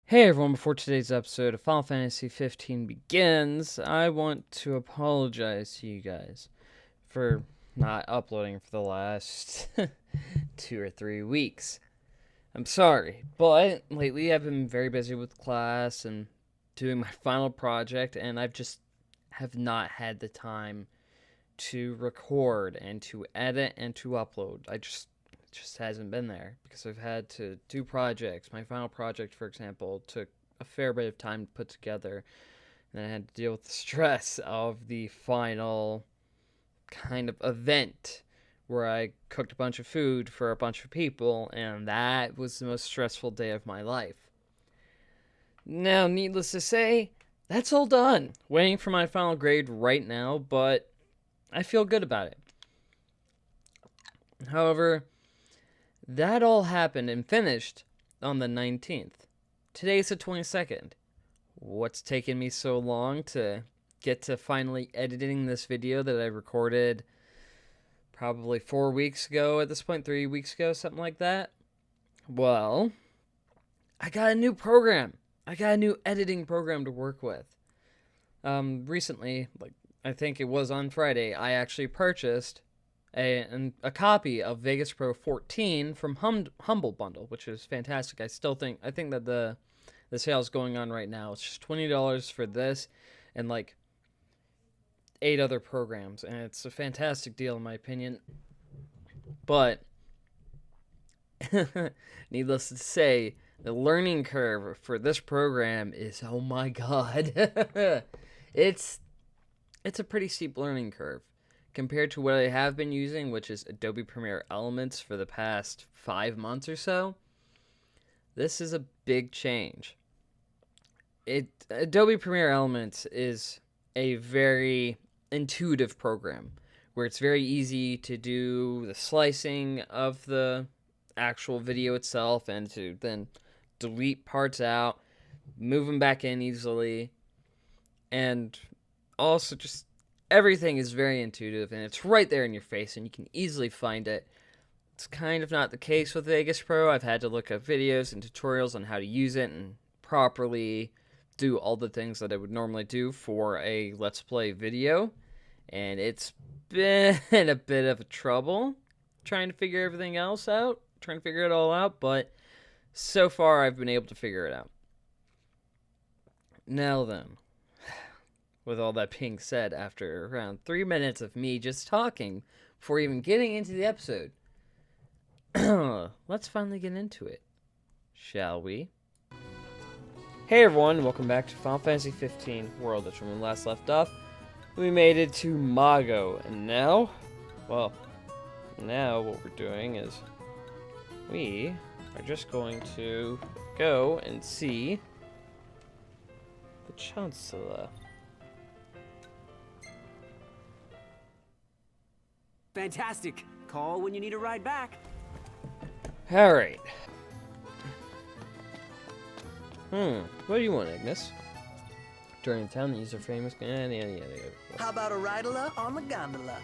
Hey everyone, before today's episode of Final Fantasy 15 begins, I want to apologize to you guys for not uploading for the last 2 or 3 weeks. I'm sorry, but lately I've been very busy with class and doing my final project, and I've just have not had the time to record and to edit and to upload. It just hasn't been there because I've had to do projects. My final project, for example, took a fair bit of time to put together, and I had to deal with the stress of the final kind of event where I cooked a bunch of food for a bunch of people, and that was the most stressful day of my life. Now, needless to say, that's all done. Waiting for my final grade right now, but I feel good about it. However, that all happened and finished on the 19th. Today's the 22nd. What's taken me so long to get to finally editing this video that I recorded probably 4 weeks ago at this point, 3 weeks ago, something like that? Well, I got a new program. I got a new editing program to work with. Recently, I think it was on Friday, I actually purchased a copy of Vegas Pro 14 from Humble Bundle, which is fantastic. I think that the sale is going on right now. It's just $20 for this and like 8 other programs, and it's a fantastic deal in my opinion. But needless to say, the learning curve for this program is, oh my god. it's a pretty steep learning curve compared to what I have been using, which is Adobe Premiere Elements for the past 5 months or so. This is a big change. Adobe Premiere Elements is a very intuitive program where it's very easy to do the slicing of the actual video itself and to then delete parts out, move them back in easily, and also just everything is very intuitive and it's right there in your face and you can easily find it. It's kind of not the case with Vegas Pro. I've had to look up videos and tutorials on how to use it and properly do all the things that I would normally do for a Let's Play video. And it's been a bit of a trouble trying to figure everything else out, trying to figure it all out, but so far I've been able to figure it out. Now then, with all that being said, after around 3 minutes of me just talking before even getting into the episode, let's finally get into it, shall we? Hey everyone, welcome back to Final Fantasy 15 World. That's when we last left off. We made it to Mago, and now what we're doing is we are just going to go and see the Chancellor. Fantastic. Call when you need a ride back. Alright. What do you want, Agnes? During the town, these are famous. Yada, yada, yada. How about a ridola on the gondola?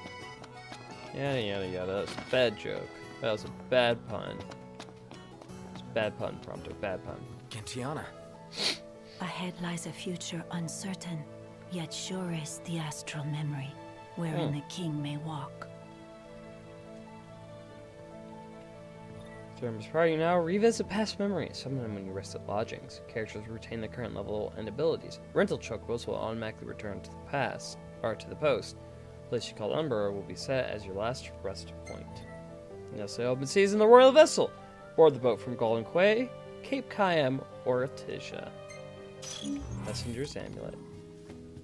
Yada, yada, yada. That's a bad joke. That was a bad pun. It's a bad pun, Prompto. Bad pun. Gentiana. Ahead lies a future uncertain, yet sure is the astral memory, wherein the king may walk. Terms prior you now revisit past memories. Sometime when you rest at lodgings, characters retain the current level and abilities. Rental chocobos will automatically return to the past or to the post. The place you call Umber will be set as your last rest point. Now say open seas in the royal vessel. Board the boat from Golden Quay, Cape Cayam, or Atisha. Messenger's amulet.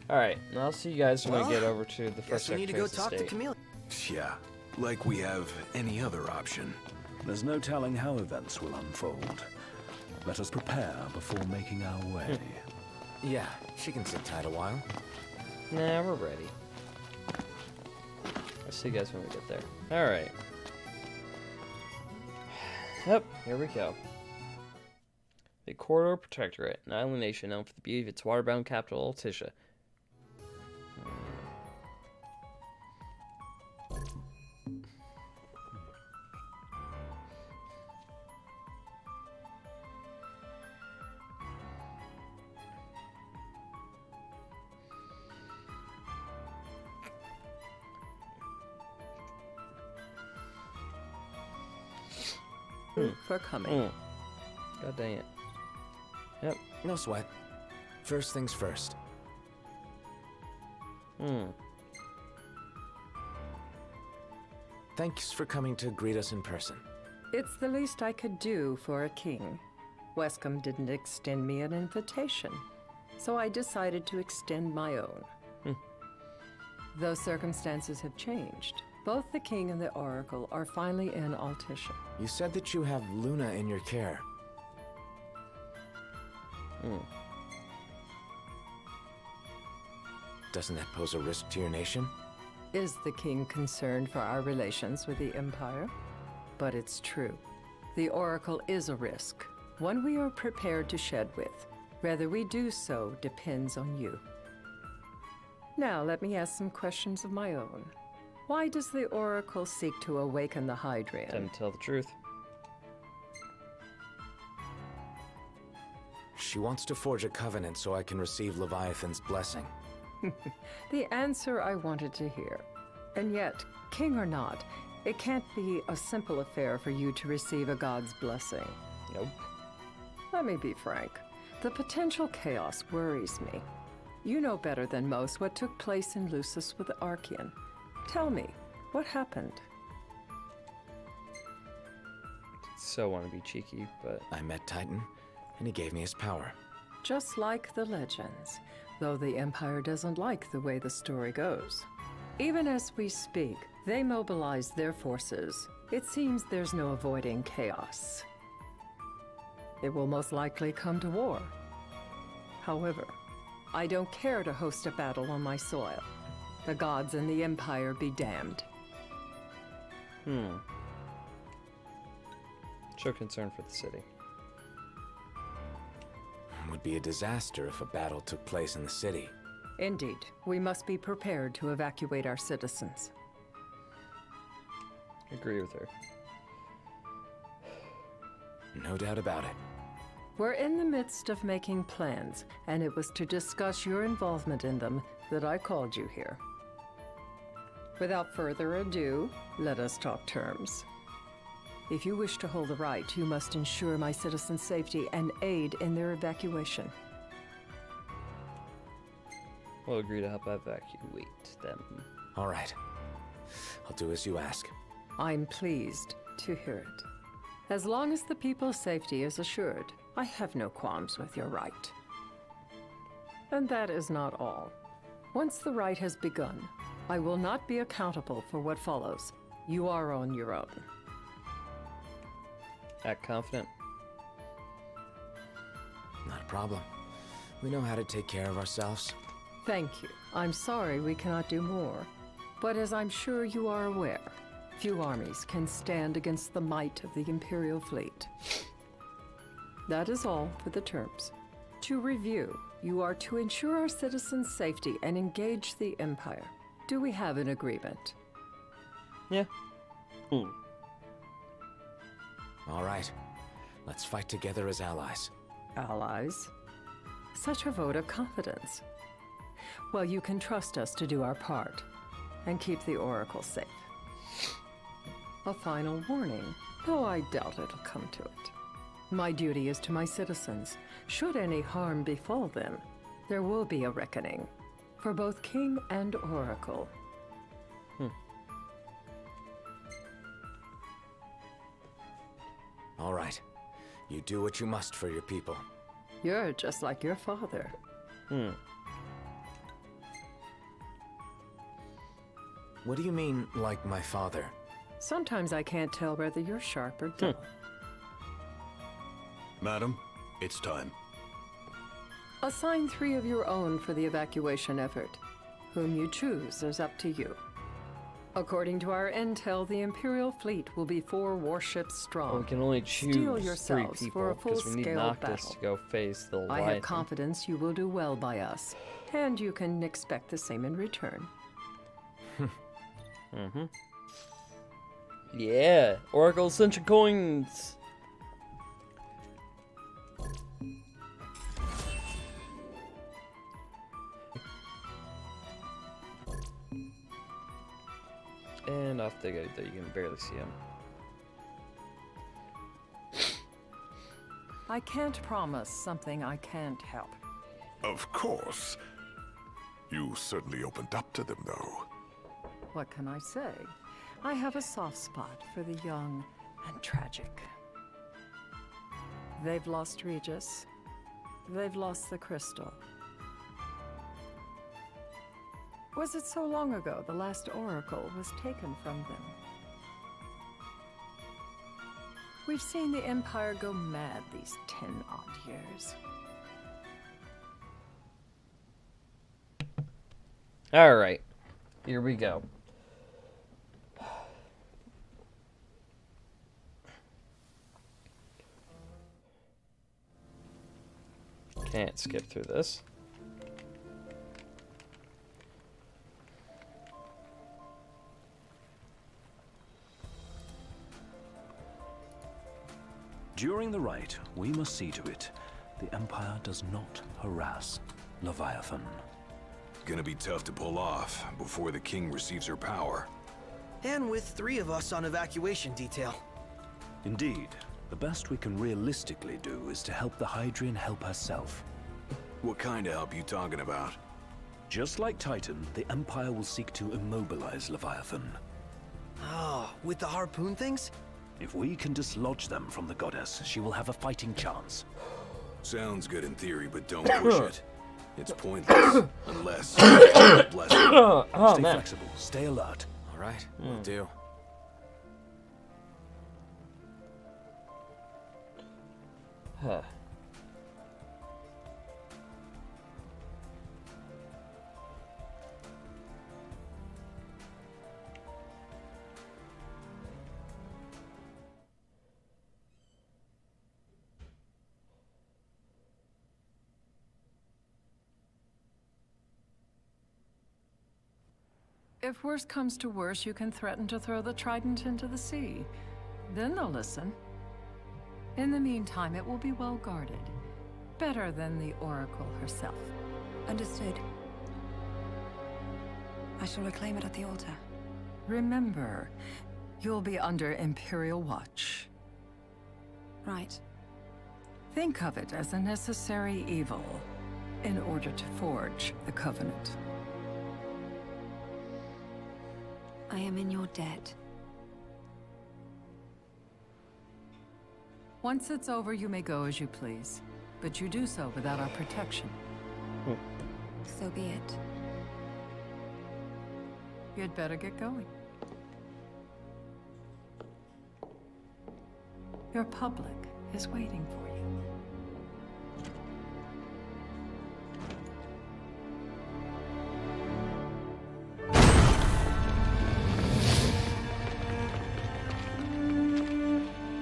Alright, now I'll see you guys when I get over to the first Guess we need to go talk to Camille. Yeah, like we have any other option. There's no telling how events will unfold. Let us prepare before making our way. Yeah, she can sit tight a while. Nah, we're ready. I'll see you guys when we get there. Alright. Yep, here we go. The Corridor Protectorate, an island nation known for the beauty of its waterbound capital, Tisha. for coming. God dang it. Yep. No sweat. First things first. Thanks for coming to greet us in person. It's the least I could do for a king. Wescombe didn't extend me an invitation, so I decided to extend my own. Though circumstances have changed, both the king and the oracle are finally in Altissia. You said that you have Luna in your care. Doesn't that pose a risk to your nation? Is the king concerned for our relations with the Empire? But it's true. The oracle is a risk, one we are prepared to shed with. Whether we do so depends on you. Now, let me ask some questions of my own. Why does the oracle seek to awaken the Hydrian? Time to tell the truth. She wants to forge a covenant so I can receive Leviathan's blessing. The answer I wanted to hear. And yet, king or not, it can't be a simple affair for you to receive a god's blessing. Nope. Let me be frank. The potential chaos worries me. You know better than most what took place in Lucis with the Archean. Tell me, what happened? So want to be cheeky, but I met Titan, and he gave me his power. Just like the legends, though the Empire doesn't like the way the story goes. Even as we speak, they mobilize their forces. It seems there's no avoiding chaos. It will most likely come to war. However, I don't care to host a battle on my soil. The gods and the Empire be damned. show concern for the city. It would be a disaster if a battle took place in the city. Indeed, we must be prepared to evacuate our citizens. Agree with her. No doubt about it. We're in the midst of making plans, and it was to discuss your involvement in them that I called you here. Without further ado, let us talk terms. If you wish to hold the right, you must ensure my citizens' safety and aid in their evacuation. We'll agree to help evacuate them. All right. I'll do as you ask. I'm pleased to hear it. As long as the people's safety is assured, I have no qualms with your right. And that is not all. Once the rite has begun, I will not be accountable for what follows. You are on your own. Act confident. Not a problem. We know how to take care of ourselves. Thank you. I'm sorry we cannot do more. But as I'm sure you are aware, few armies can stand against the might of the Imperial fleet. That is all for the terms. To review, you are to ensure our citizens' safety and engage the Empire. Do we have an agreement? Yeah. All right. Let's fight together as allies. Allies? Such a vote of confidence. Well, you can trust us to do our part and keep the Oracle safe. A final warning, though I doubt it'll come to it. My duty is to my citizens. Should any harm befall them, there will be a reckoning for both King and Oracle. All right. You do what you must for your people. You're just like your father. What do you mean, like my father? Sometimes I can't tell whether you're sharp or dull. Madam, it's time. Assign 3 of your own for the evacuation effort. Whom you choose is up to you. According to our intel, the Imperial fleet will be 4 warships strong. Well, we can only Steel choose 3 yourselves people for a because we need full-scale Noctis battle. to go face the I Leviathan. have confidence you will do well by us, and you can expect the same in return. Yeah, Oracle Ascension coins. And off they go, though you can barely see them. I can't promise something I can't help. Of course. You certainly opened up to them, though. What can I say? I have a soft spot for the young and tragic. They've lost Regis. They've lost the crystal. Was it so long ago the last oracle was taken from them? We've seen the Empire go mad these 10-odd years. All right, here we go. Can't skip through this. During the rite, we must see to it the Empire does not harass Leviathan. Gonna be tough to pull off before the king receives her power. And with 3 of us on evacuation detail. Indeed, the best we can realistically do is to help the Hydrian help herself. What kind of help you talking about? Just like Titan, the Empire will seek to immobilize Leviathan. Oh, with the harpoon things? If we can dislodge them from the goddess, she will have a fighting chance. Sounds good in theory, but don't push it. It's pointless, unless bless you. Stay flexible, stay alert. All right, will do. Huh. If worse comes to worse, you can threaten to throw the trident into the sea. Then they'll listen. In the meantime, it will be well guarded. Better than the Oracle herself. Understood. I shall reclaim it at the altar. Remember, you'll be under Imperial watch. Right. Think of it as a necessary evil in order to forge the Covenant. I am in your debt. Once it's over, you may go as you please. But you do so without our protection. So be it. You'd better get going. Your public is waiting for you.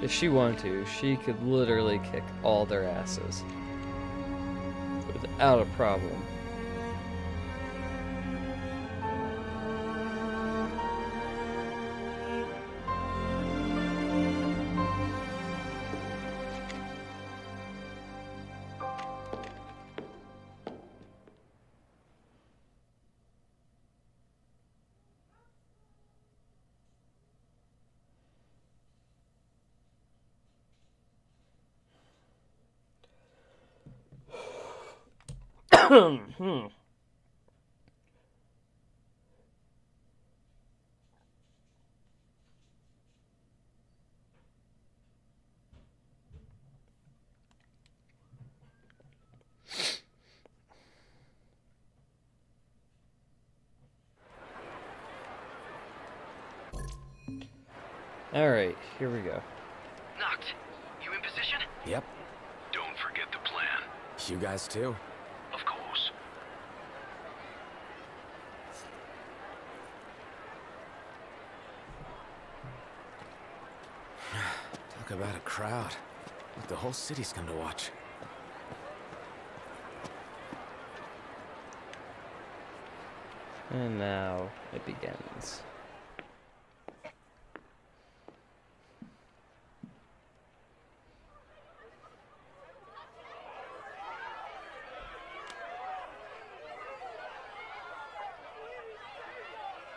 If she wanted to, she could literally kick all their asses. Without a problem. Alright, here we go. Knocked. You in position? Yep. Don't forget the plan. You guys too? Of course. Talk about a crowd. Like the whole city's come to watch. And now it begins.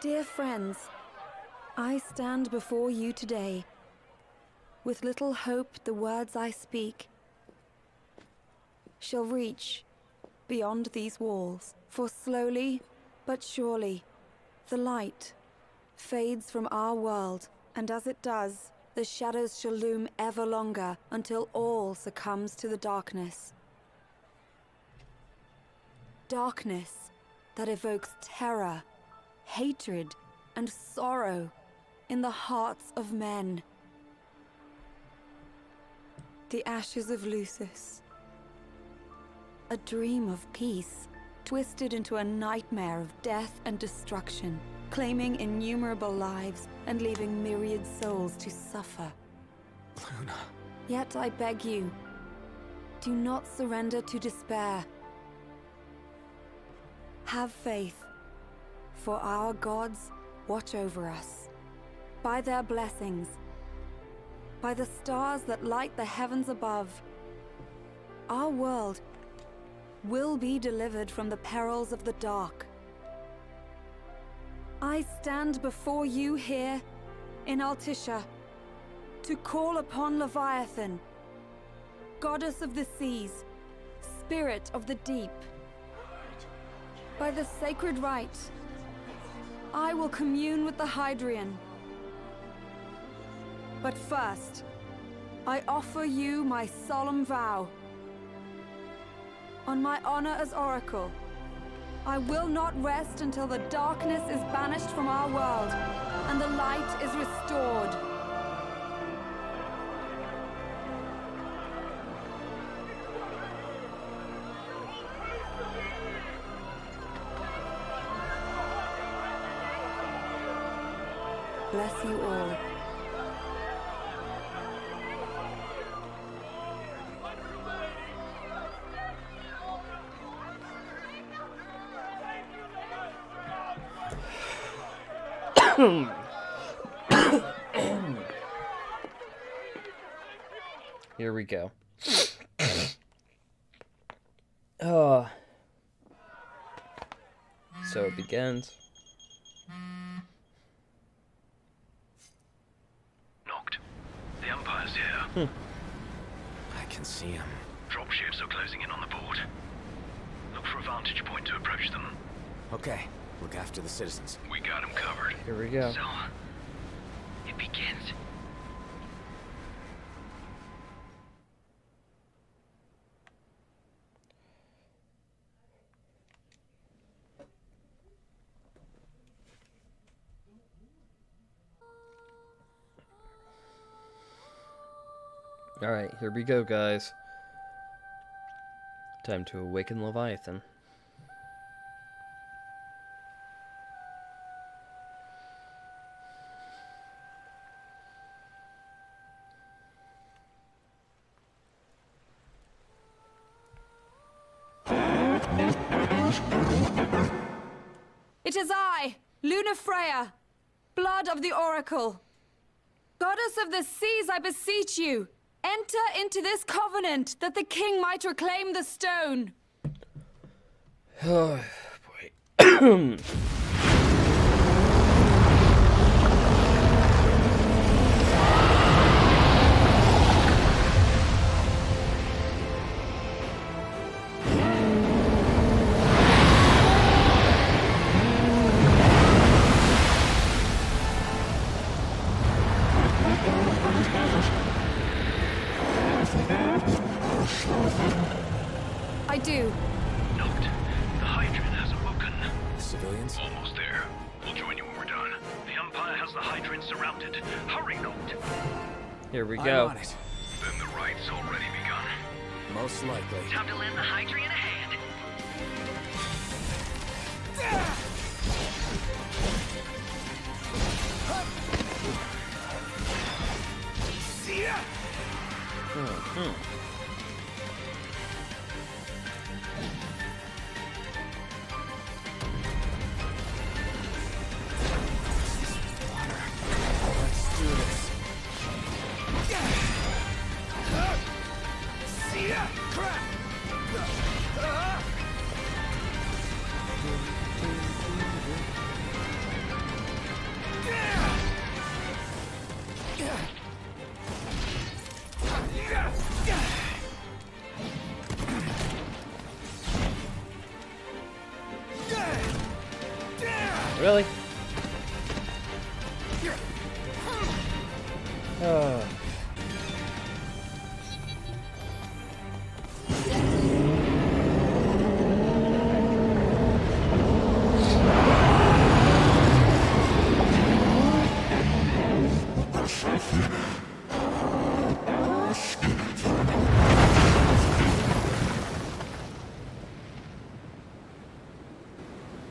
Dear friends, I stand before you today with little hope the words I speak shall reach beyond these walls. For slowly but surely, the light fades from our world, and as it does, the shadows shall loom ever longer until all succumbs to the darkness. Darkness that evokes terror, hatred, and sorrow in the hearts of men. The ashes of Lucis. A dream of peace, twisted into a nightmare of death and destruction, claiming innumerable lives and leaving myriad souls to suffer. Luna. Yet I beg you, do not surrender to despair. Have faith, for our gods watch over us. By their blessings, by the stars that light the heavens above, our world will be delivered from the perils of the dark. I stand before you here in Altissia to call upon Leviathan, goddess of the seas, spirit of the deep. By the sacred rite, I will commune with the Hydrian. But first, I offer you my solemn vow. On my honor as Oracle, I will not rest until the darkness is banished from our world and the light is restored. Bless you all. Here we go. Oh. So it begins. Knocked. The Empire's here. I can see him. Dropships are closing in on the port. Look for a vantage point to approach them. Okay, look after the citizens. We got them covered. Here we go. So, it begins. Alright, here we go, guys. Time to awaken Leviathan. It is I, Luna Freya, blood of the Oracle. Goddess of the seas, I beseech you, enter into this covenant that the king might reclaim the stone. Oh, boy. I do. Knocked. The Hydrian has awoken. The civilians? Almost there. We'll join you when we're done. The Empire has the Hydrian surrounded. Hurry, Knocked. Here we I'm go. on it. Then the right's already begun. Most likely. Time to lend the Hydrian a hand. Let's do this. Really? Oh.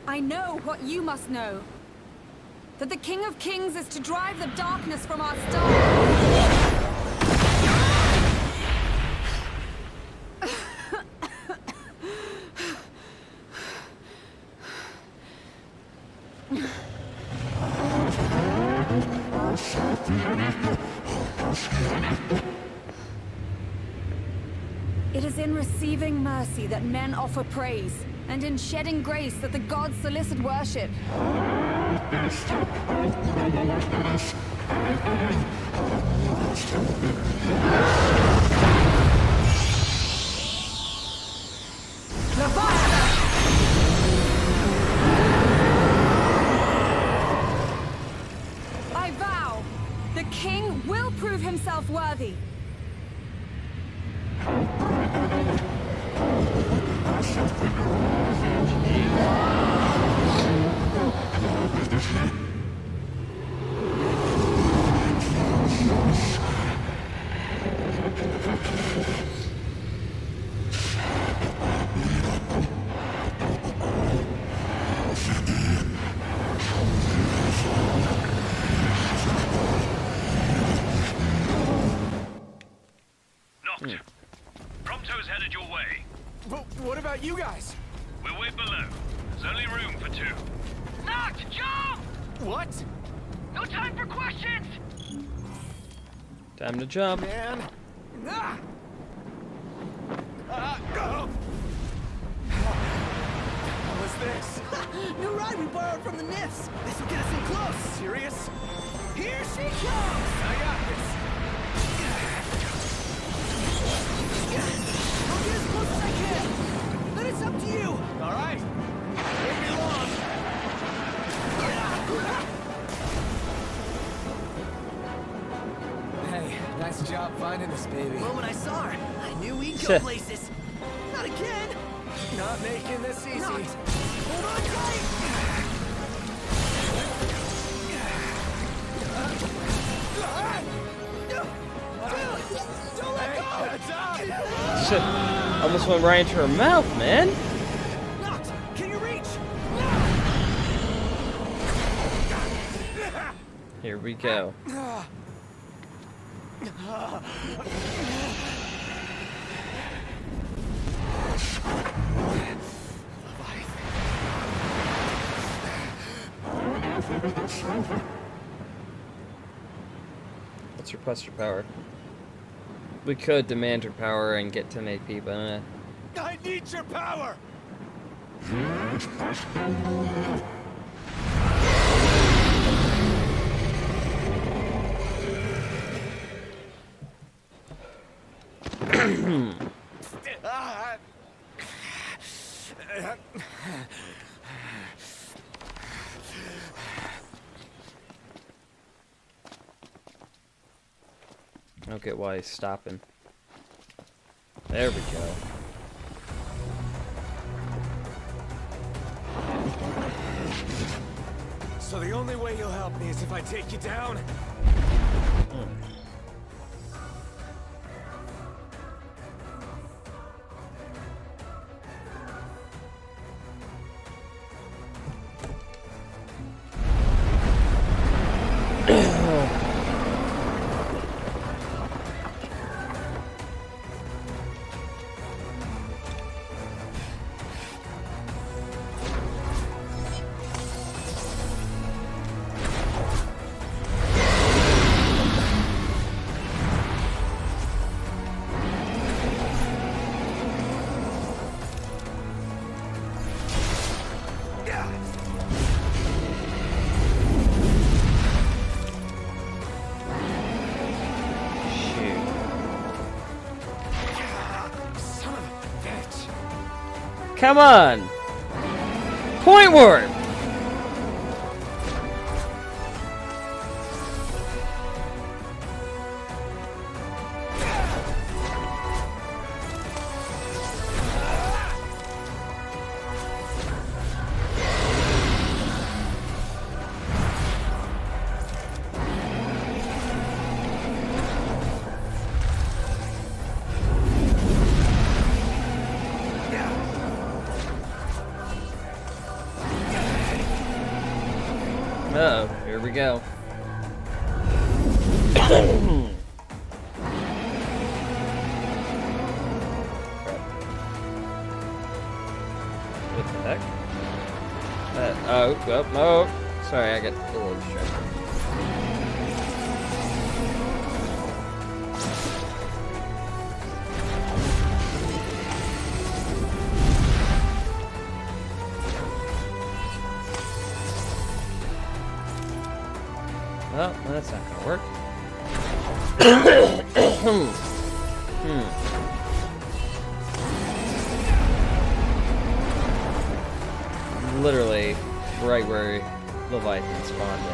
I know what you must know. That the King of Kings is to drive the darkness from our star. It is in receiving mercy that men offer praise, and in shedding grace that the gods solicit worship. I vow, the king will prove himself worthy. Knocked. Prompto's headed your way. But what about you guys? We'll wait below. There's only room for two. Knocked! Jump! What? No time for questions! Time to jump. Man. Ah! Go! What was this? New ride we borrowed from the Nifs. This will get us in close. Serious? Here she comes! I got this. I'll get as close as I can. Then it's up to you. All right. Won't be long. Hey, nice job finding this baby. The moment I saw her, I knew we'd go places. Not again. Not making this easy. Not. Hold on tight. Don't let go. Shit. Almost went right into her mouth, man. Knocked. Can you reach? Here we go. Let's request her power. We could demand her power and get 10 AP, but I need your power. I don't get why he's stopping. There we go. So the only way you'll help me is if I take you down? Come on! Point warp! Uh-oh, here we go. What the heck? Oh. Sorry, I got a little distracted. Well, that's not gonna work. Literally right where Leviathan spawned in.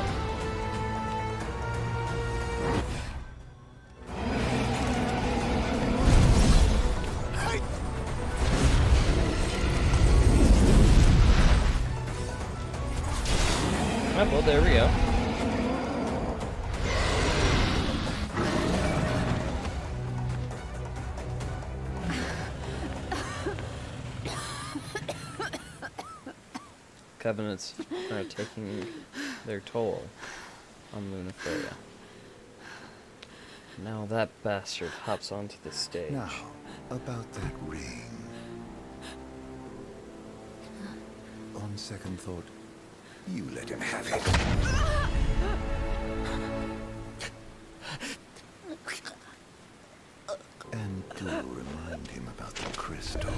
Oh, well, there we go. Covenants are taking their toll on Lunafreya. Now that bastard hops onto the stage. Now, about that ring. On second thought, you let him have it. And do remind him about the crystal.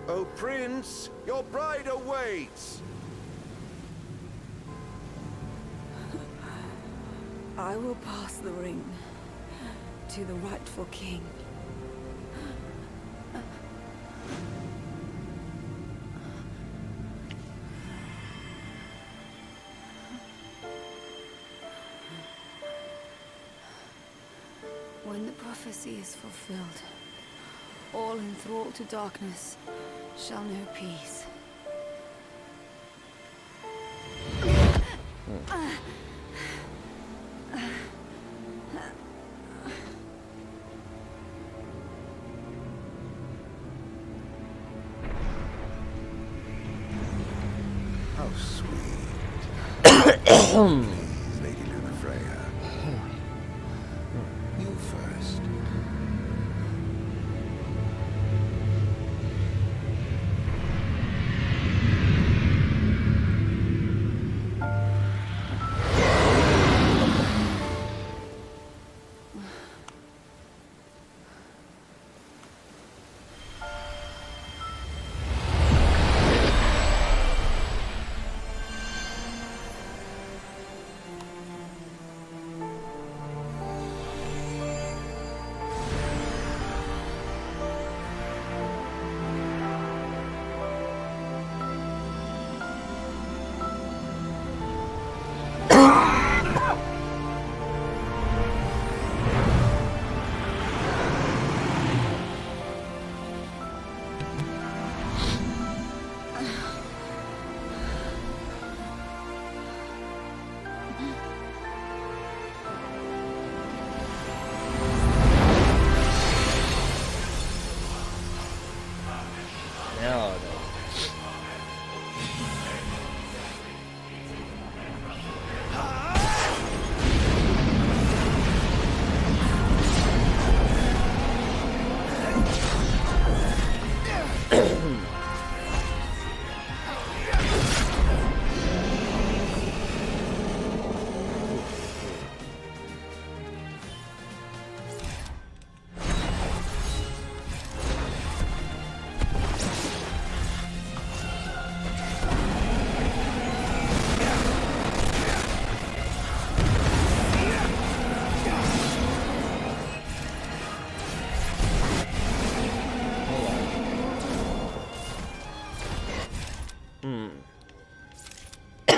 Oh, Prince, your bride awaits. I will pass the ring to the rightful king. When the prophecy is fulfilled, all enthralled to darkness shall know peace. How sweet. Please, Lady Lunafreya. You first.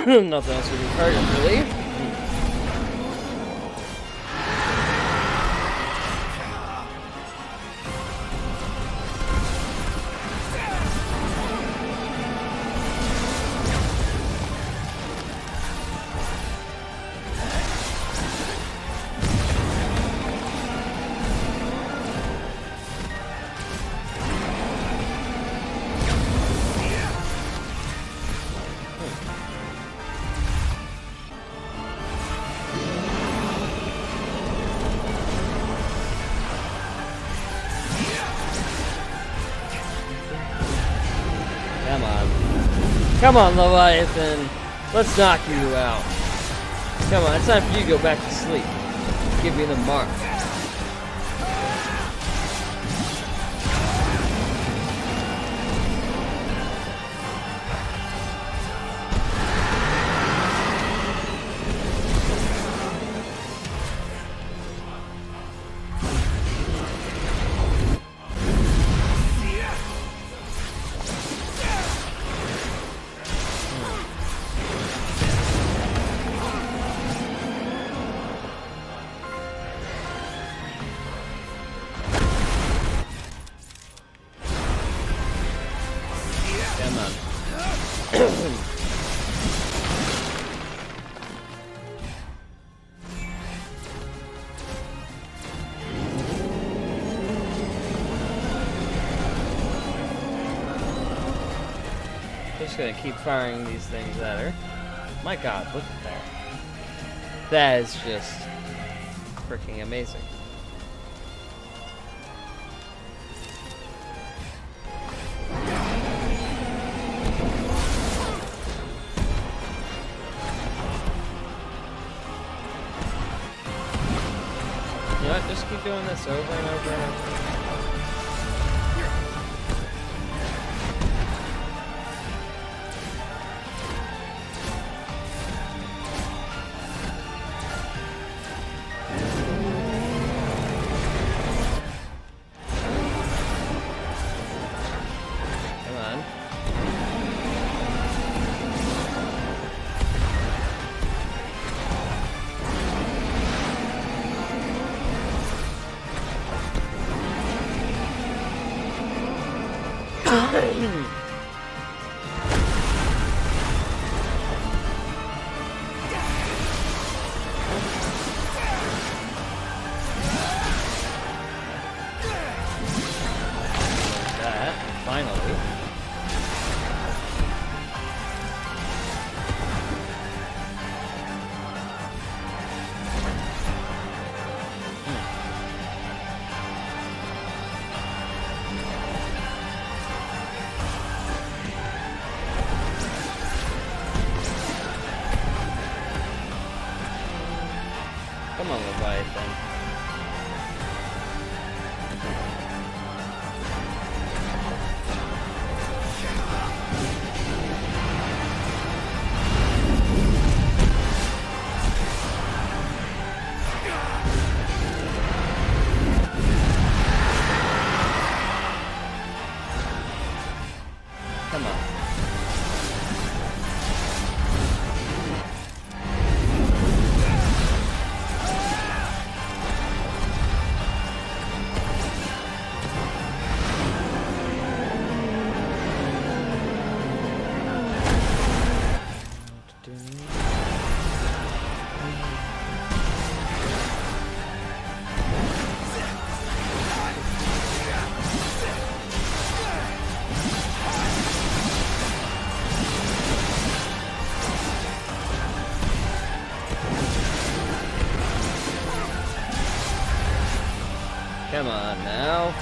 Nothing else we can target, really. Come on, Leviathan. Let's knock you out. Come on, it's time for you to go back to sleep. Give me the mark. Come on. Just gonna keep firing these things at her. My god, look at that. That is just freaking amazing. You know what? Just keep doing this over and over and over. Come on. That, finally. Come on, Leviathan. Come on. Come on now.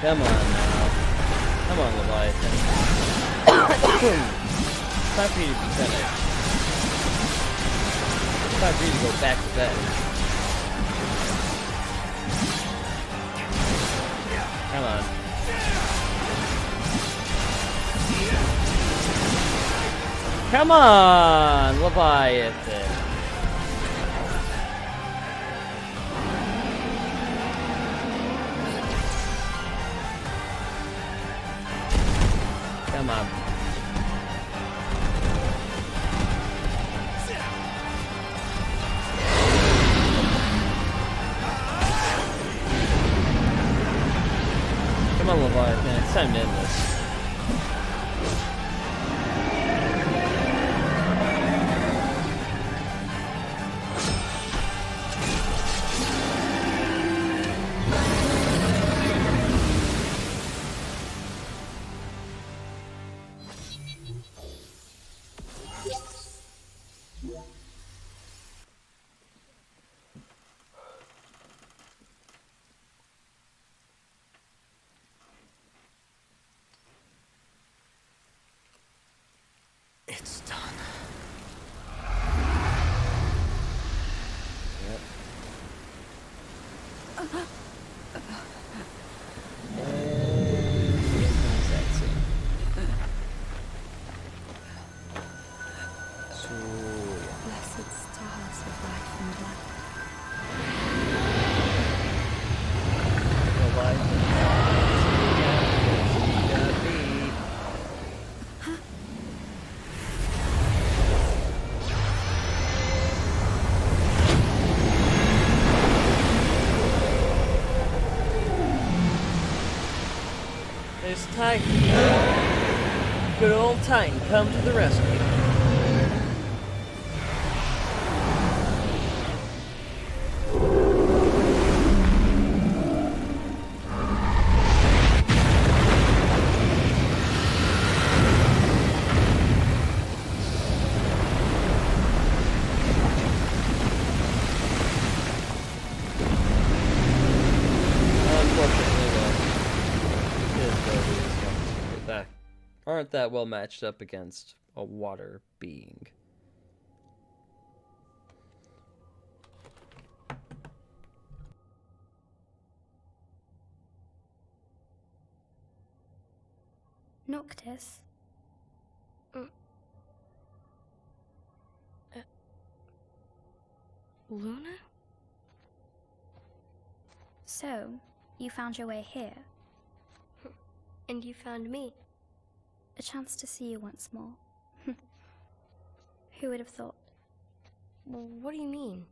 Come on now. Come on, Leviathan. It's time for you to be finished. It's time for you to go back to bed. Come on. Come on, Leviathan. Come on. Come on, Leviathan. It's time to end this. It's done. Yep. Blessed stars of life and light. There's Titan. Good old Titan, come to the rescue. Aren't that well matched up against a water being. Noctis? Luna? So, you found your way here. And you found me. A chance to see you once more. Who would have thought? Well, what do you mean?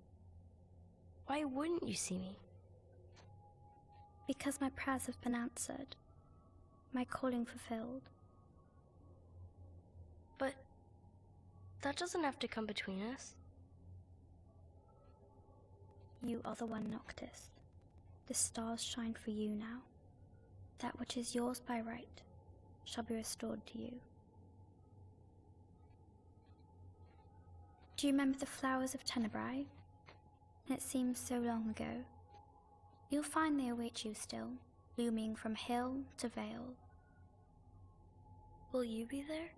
Why wouldn't you see me? Because my prayers have been answered. My calling fulfilled. But that doesn't have to come between us. You are the one, Noctis. The stars shine for you now. That which is yours by right shall be restored to you. Do you remember the flowers of Tenebrae? It seems so long ago. You'll find they await you still, blooming from hill to vale. Will you be there?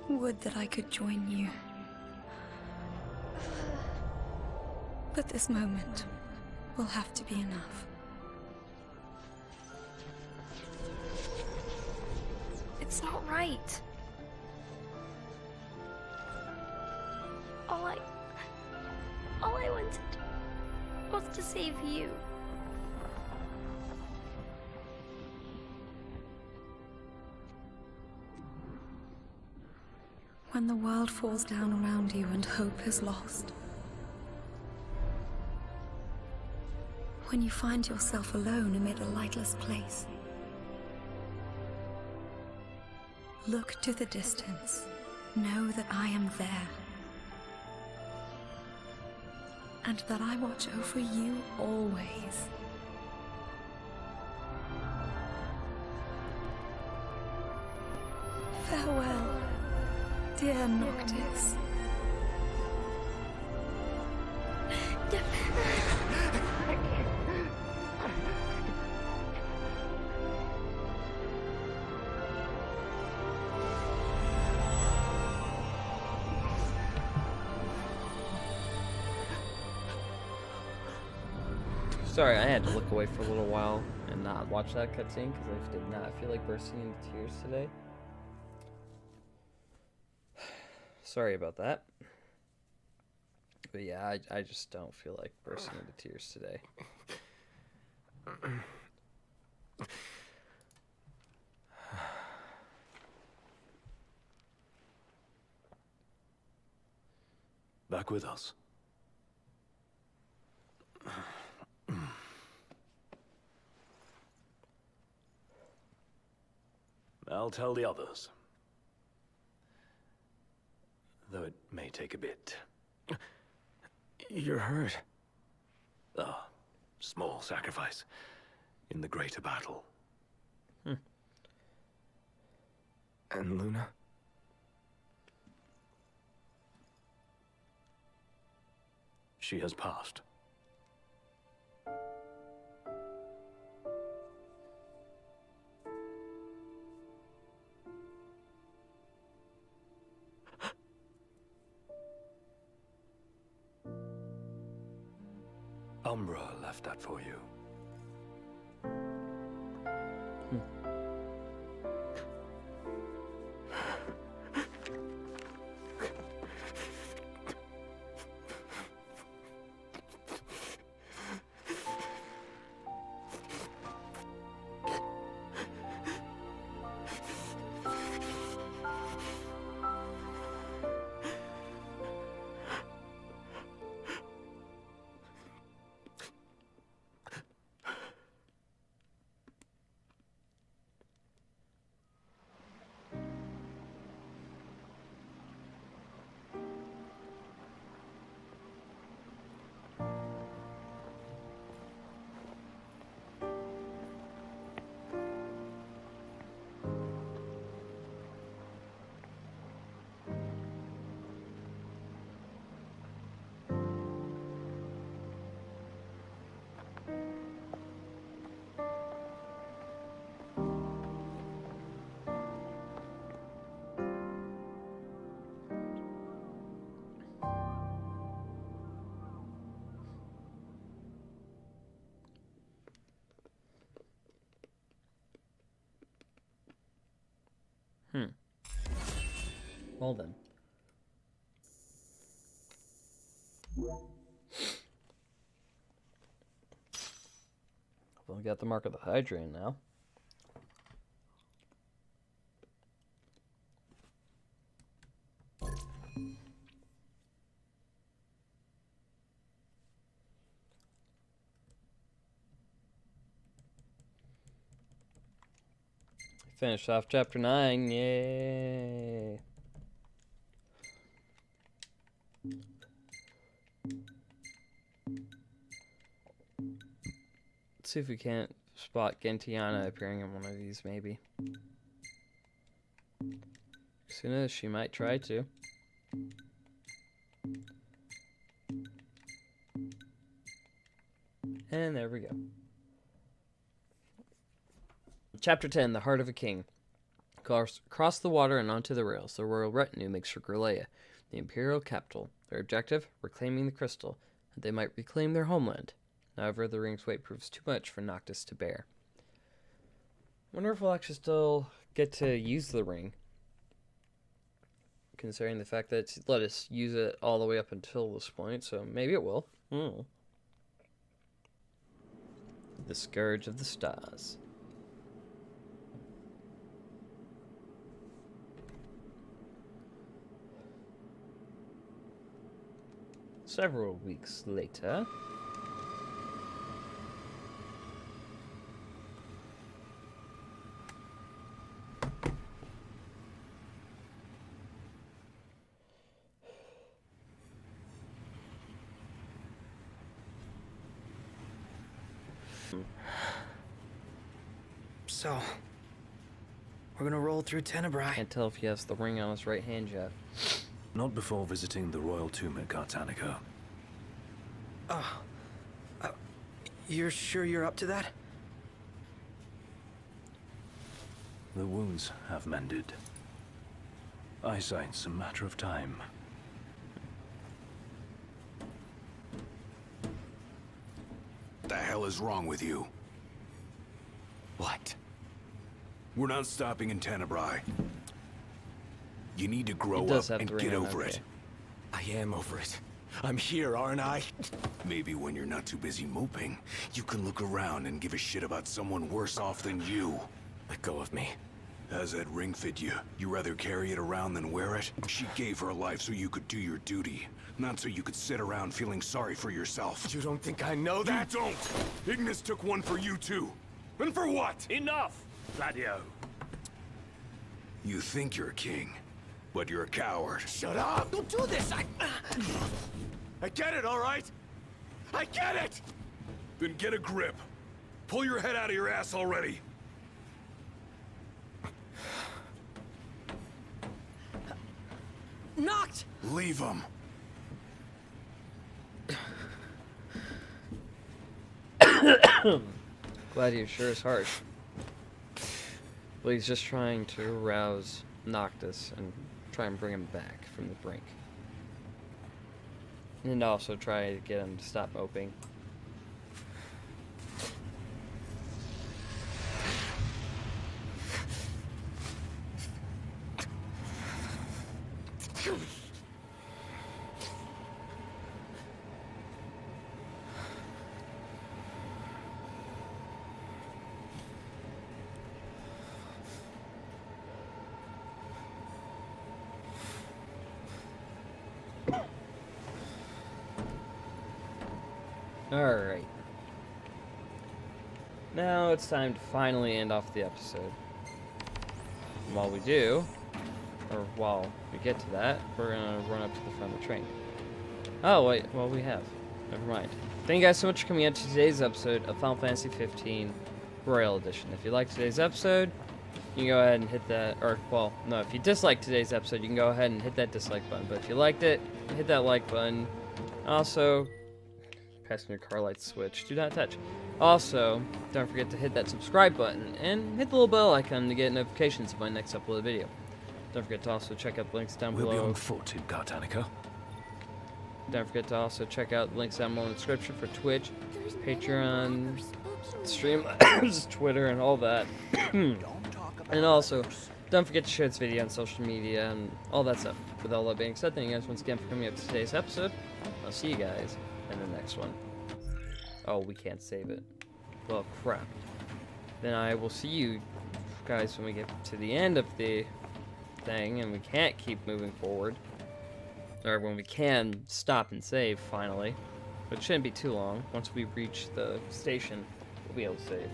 Would that I could join you. But this moment will have to be enough. It's not right. All I wanted was to save you. When the world falls down around you and hope is lost. When you find yourself alone amid a lightless place. Look to the distance. Know that I am there. And that I watch over you always. Farewell. Dear Noctis. Sorry, I had to look away for a little while and not watch that cutscene because I did not feel like bursting into tears today. Sorry about that. But yeah, I just don't feel like bursting into tears today. Back with us. I'll tell the others. Though it may take a bit. You're hurt. Ah, small sacrifice in the greater battle. And Luna? She has passed. Umbra left that for you. Well then. Well, we got the mark of the Hydraean now. Finished off chapter 9. Yay. Let's see if we can't spot Gentiana appearing in one of these, maybe. Soon as she might try to. And there we go. Chapter 10, The Heart of a King. Cross the water and onto the rails. The royal retinue makes for Grulea, the imperial capital. Their objective, reclaiming the crystal, that they might reclaim their homeland. However, the ring's weight proves too much for Noctis to bear. Wonder if we'll actually still get to use the ring, considering the fact that it's let us use it all the way up until this point, so maybe it will. The Scourge of the Stars. Several weeks later. So, we're gonna roll through Tenebrae. Can't tell if he has the ring on his right hand yet. Not before visiting the royal tomb at Cartanica. You're sure you're up to that? The wounds have mended. Eyesight's a matter of time. The hell is wrong with you? What? We're not stopping in Tenebrae. You need to grow does up have and the get ring on, over okay. it. I am over it. I'm here, aren't I? Maybe when you're not too busy moping, you can look around and give a shit about someone worse off than you. Let go of me. How's that ring fit you? You rather carry it around than wear it? She gave her life so you could do your duty, not so you could sit around feeling sorry for yourself. You don't think I know that? You don't! Ignis took one for you too. And for what? Enough, Gladio. You think you're a king, but you're a coward. Shut up! Don't do this! I get it, all right? I get it! Then get a grip. Pull your head out of your ass already. Knocked! Leave him. Gladiator sure is harsh. Well, he's just trying to arouse Noctis and try and bring him back from the brink. And also try to get him to stop moping. Alright. Now it's time to finally end off the episode. And while we do, or while we get to that, we're gonna run up to the front of the train. Oh, wait, well, we have. Never mind. Thank you guys so much for coming out to today's episode of Final Fantasy 15 Royal Edition. If you liked today's episode, you can go ahead and hit that, or, well, no, if you disliked today's episode, you can go ahead and hit that dislike button. But if you liked it, hit that like button. Also, passing your car light switch, do not touch. Also, don't forget to hit that subscribe button and hit the little bell icon to get notifications of my next uploaded video. Don't forget to also check out the links down below. We'll be on foot in Gardanica. Don't forget to also check out the links down below in the description for Twitch, Patreon, Streamlabs, Twitter, and all that. And also, don't forget to share this video on social media and all that stuff. With all that being said, thank you guys once again for coming up to today's episode. I'll see you guys in the next one. Oh, we can't save it. Well, crap. Then I will see you guys when we get to the end of the thing and we can't keep moving forward. Or when we can stop and save, finally. But it shouldn't be too long. Once we reach the station, we'll be able to save.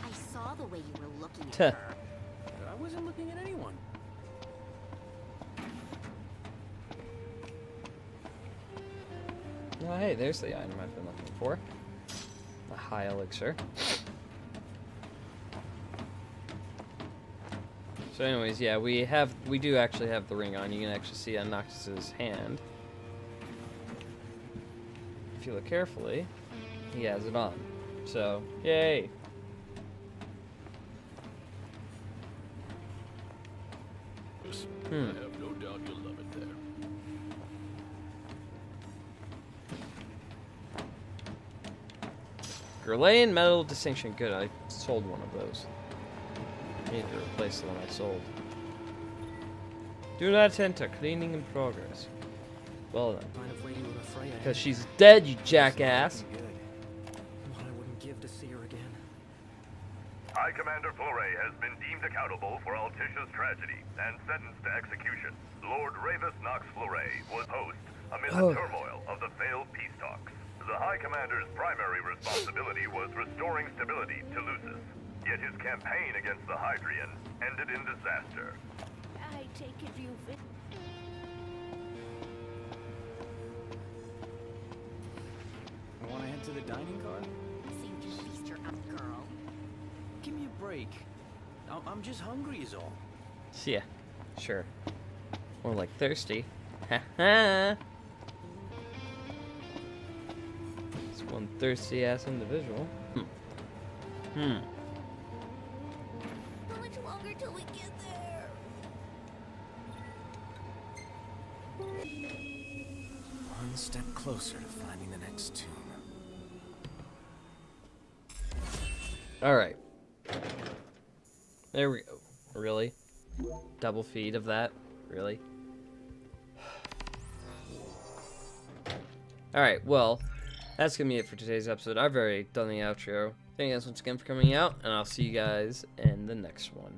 I saw the way you were looking at Tuh. her. I wasn't looking at anyone. Oh, hey, there's the item I've been looking for. A high elixir. So anyways, yeah, we do actually have the ring on. You can actually see on Noctis's hand. If you look carefully, he has it on. So, yay! I have no doubt you'll love it there. Grueling metal distinction. Good, I sold one of those. I need to replace the one I sold. Do not enter. Cleaning in progress. Well then. Because she's dead, you jackass. What I wouldn't give to see her again. High Commander Fleury has been deemed accountable for Altisha's tragedy and sentenced to execution. Lord Ravis Knox Fleury was host amid the turmoil of the failed peace talks. The High Commander's primary responsibility was restoring stability to Lucis. Yet his campaign against the Hydrian ended in disaster. I take it you've... Want to head to the dining car? Seemed to feast your own girl. Give me a break. I'm just hungry is all. Yeah, sure. More like thirsty. Ha ha! It's one thirsty ass individual. How much longer till we get there? One step closer to finding the next tomb. Alright. There we go. Really? Double feed of that? Really? Alright, well, that's gonna be it for today's episode. I've already done the outro. Thank you guys once again for coming out, and I'll see you guys in the next one.